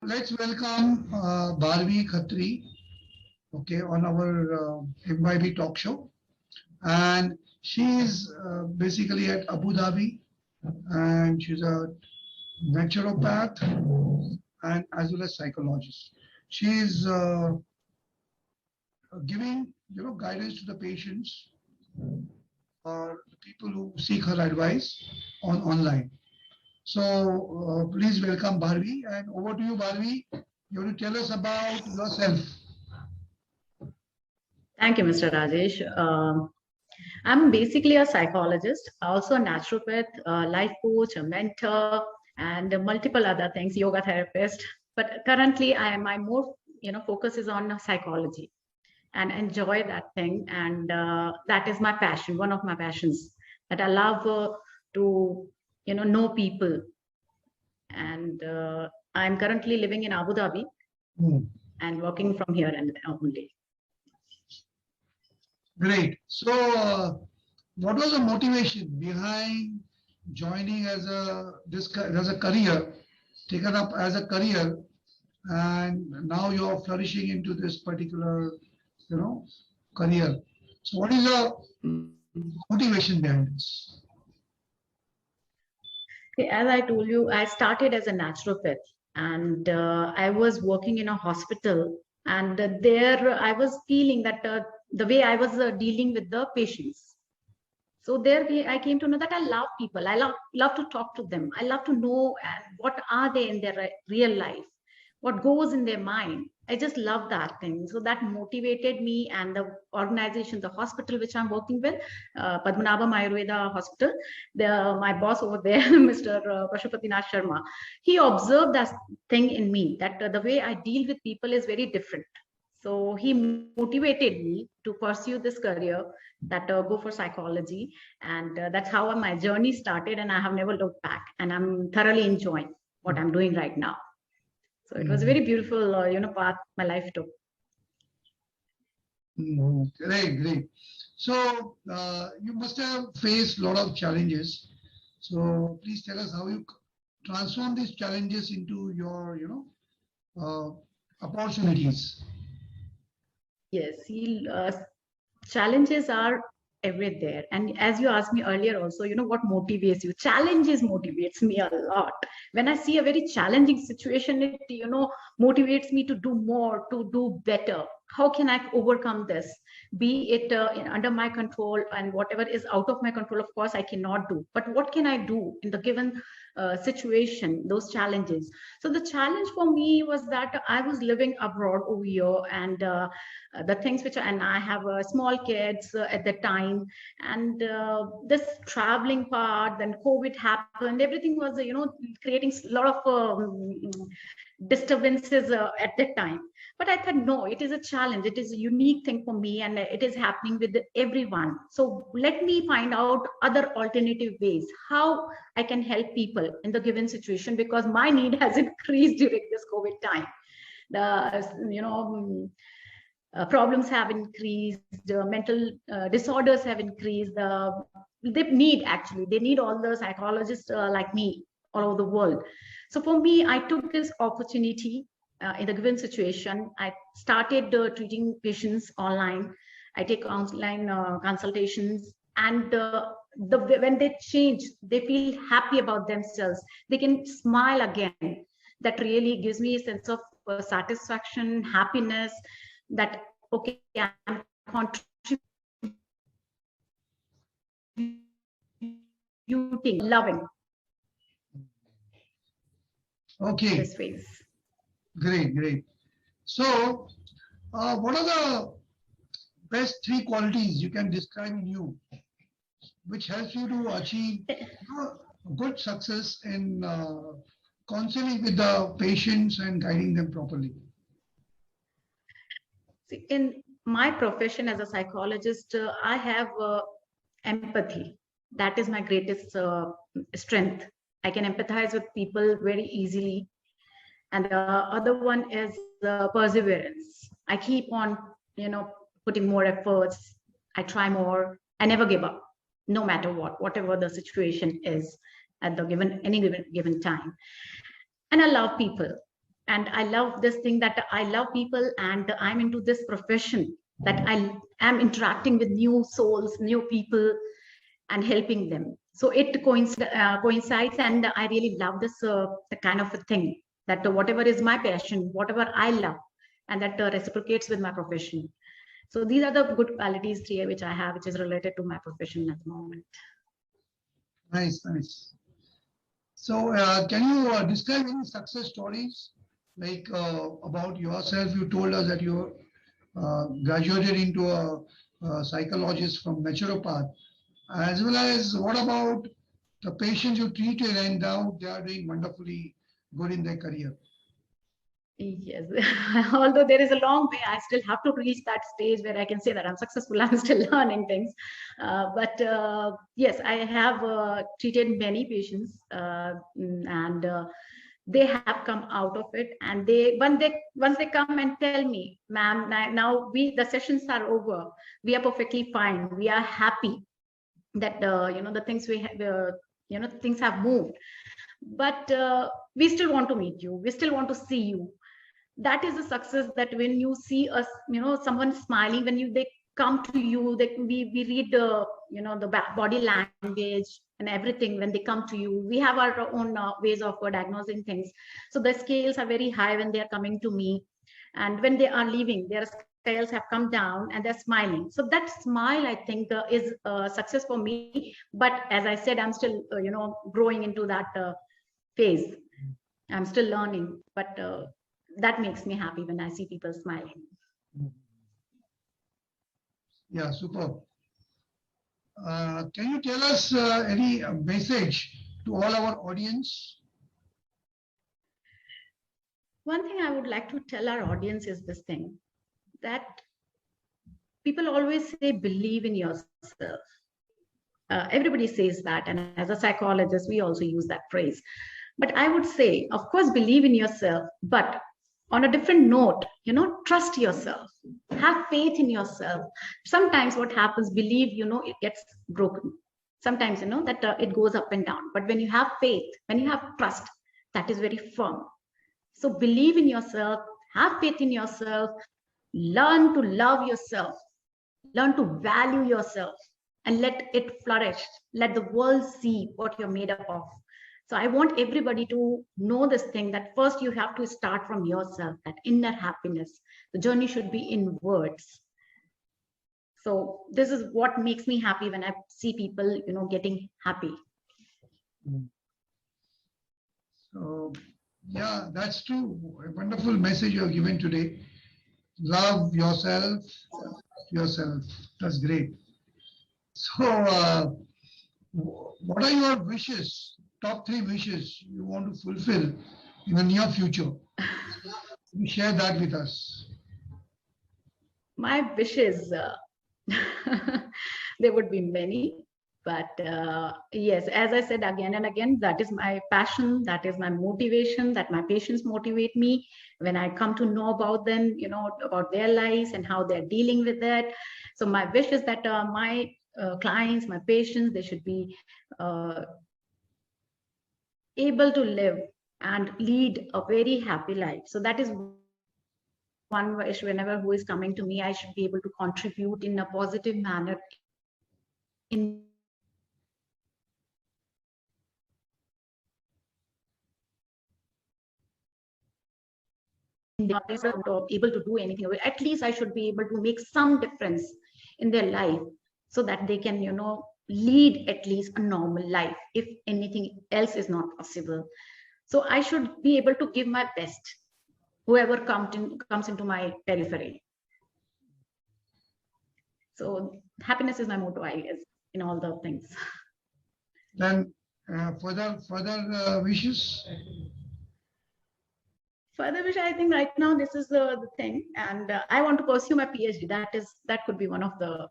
Let's welcome Bharvi Khatri, okay, on our MYB talk show. And she is basically at Abu Dhabi, and she's a naturopath and as well as psychologist. She is giving guidance to the patients or the people who seek her advice on online. So please welcome Bharvi, and over to you, Bharvi. You want to tell us about yourself. Thank you, Mr. Rajesh. I'm basically a psychologist, also a naturopath, a life coach, a mentor, and multiple other things, yoga therapist. But currently, my more focus is on psychology and enjoy that thing, and that is my passion, one of my passions that I love to know people. And I'm currently living in Abu Dhabi Hmm. and working from here and only. Great. So, what was the motivation behind joining as a career, taken up as a career, and now you are flourishing into this particular, you know, career? So, what is the motivation behind this? Okay, as I told you, I started as a naturopath and I was working in a hospital. And there I was feeling that the way I was dealing with the patients. So I came to know that I love people. I love to talk to them. I love to know what are they in their real life, what goes in their mind. I just love that thing. So that motivated me, and the organization, the hospital which I'm working with, Padmanabham Ayurveda Hospital, my boss over there, Mr. Pashupatinath Sharma, he observed that thing in me, that the way I deal with people is very different. So he motivated me to pursue this career, that go for psychology, and that's how my journey started. And I have never looked back, and I'm thoroughly enjoying what I'm doing right now. So it was a very beautiful, path my life took. Great, great. So, you must have faced a lot of challenges. So, please tell us how you transform these challenges into your, opportunities. Yes, challenges are everywhere. And as you asked me earlier also, what motivates you? Challenges motivates me a lot. When I see a very challenging situation, it, motivates me to do more, to do better. How can I overcome this? Be it under my control, and whatever is out of my control, of course, I cannot do. But what can I do in the given situation, those challenges? So the challenge for me was that I was living abroad over here, and the things which and I have small kids at the time, and this traveling part, then COVID happened, everything was creating a lot of disturbances at that time. But I thought, no, it is a challenge, it is a unique thing for me, and it is happening with everyone. So let me find out other alternative ways how I can help people in the given situation, because my need has increased during this COVID time. The problems have increased, mental disorders have increased. They need all the psychologists like me all over the world. So for me, I took this opportunity in the given situation. I started treating patients online. I take online consultations, and when they change, they feel happy about themselves. They can smile again. That really gives me a sense of satisfaction, happiness, that okay, I'm contributing, loving Okay, this phase. great, great. So, what are the best three qualities you can describe in you, which helps you to achieve good success in counseling with the patients and guiding them properly? See, in my profession as a psychologist, I have empathy. That is my greatest strength. I can empathize with people very easily. And the other one is perseverance. I keep on, putting more efforts. I try more. I never give up, no matter what, whatever the situation is at the given time. And I love people. And I love this thing that I love people, and I'm into this profession that I am interacting with new souls, new people, and helping them. So it coincides, and I really love this the kind of a thing that whatever is my passion, whatever I love, and that reciprocates with my profession. So these are the good qualities here which I have, which is related to my profession at the moment. Nice, nice. So, can you describe any success stories, like about yourself? You told us that you graduated into a psychologist from naturopath, as well as what about the patients you treated and now they are doing wonderfully good in their career? Yes, although there is a long way, I still have to reach that stage where I can say that I'm successful. I'm still learning things. But yes, I have treated many patients, and they have come out of it. And once they come and tell me, ma'am, now the sessions are over. We are perfectly fine. We are happy that the things we have, things have moved. But we still want to meet you. We still want to see you. That is a success, that when you see us, someone smiling, when they come to you, we read the the body language and everything. When they come to you, we have our own ways of diagnosing things. So the scales are very high when they are coming to me, and when they are leaving, their scales have come down and they're smiling. So that smile, I think, is a success for me. But as I said, I'm still growing into that phase. I'm still learning, but that makes me happy when I see people smiling. Yeah, super. Can you tell us any message to all our audience? One thing I would like to tell our audience is this thing, that people always say, believe in yourself. Everybody says that. And as a psychologist, we also use that phrase. But I would say, of course, believe in yourself, but on a different note, trust yourself, have faith in yourself. Sometimes what happens, believe, it gets broken. Sometimes, that it goes up and down. But when you have faith, when you have trust, that is very firm. So believe in yourself, have faith in yourself, learn to love yourself, learn to value yourself, and let it flourish. Let the world see what you're made up of. So I want everybody to know this thing, that first you have to start from yourself, that inner happiness. The journey should be inwards. So this is what makes me happy when I see people, getting happy. So, yeah, that's true. A wonderful message you have given today. Love yourself, yourself. That's great. So, what are your wishes? Top 3 wishes you want to fulfill in the near future? You share that with us. My wishes, there would be many, but yes, as I said again and again, that is my passion, that is my motivation, that my patients motivate me when I come to know about them, about their lives and how they're dealing with that. So my wish is that my clients, my patients, they should be able to live and lead a very happy life. So that is one wish. Whenever who is coming to me, I should be able to contribute in a positive manner in the able to do anything. At least I should be able to make some difference in their life, so that they can lead at least a normal life, if anything else is not possible. So I should be able to give my best, whoever comes into my periphery. So happiness is my motto, I guess, in all the things. Then further wishes? Further wish, I think right now this is the thing, and I want to pursue my PhD. That could be one of the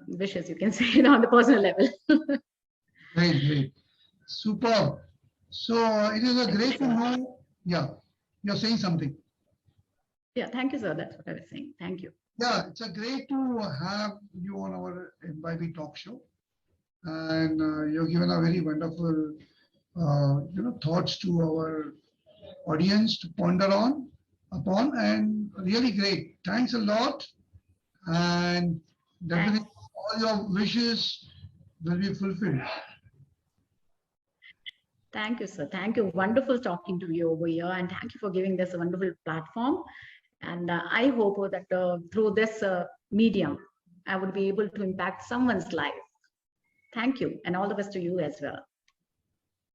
wishes, you can say, on the personal level. Great, great. Super. So it is a great to know. Yeah, you're saying something. Yeah, thank you, sir. That's what I was saying. Thank you. Yeah, it's a great to have you on our NYB talk show, and you've given a very wonderful, thoughts to our audience to ponder upon, and really great. Thanks a lot, and definitely all your wishes will be fulfilled. Thank you, sir. Thank you. Wonderful talking to you over here, and thank you for giving this wonderful platform. And I hope that through this medium, I would be able to impact someone's life. Thank you, and all the best to you as well.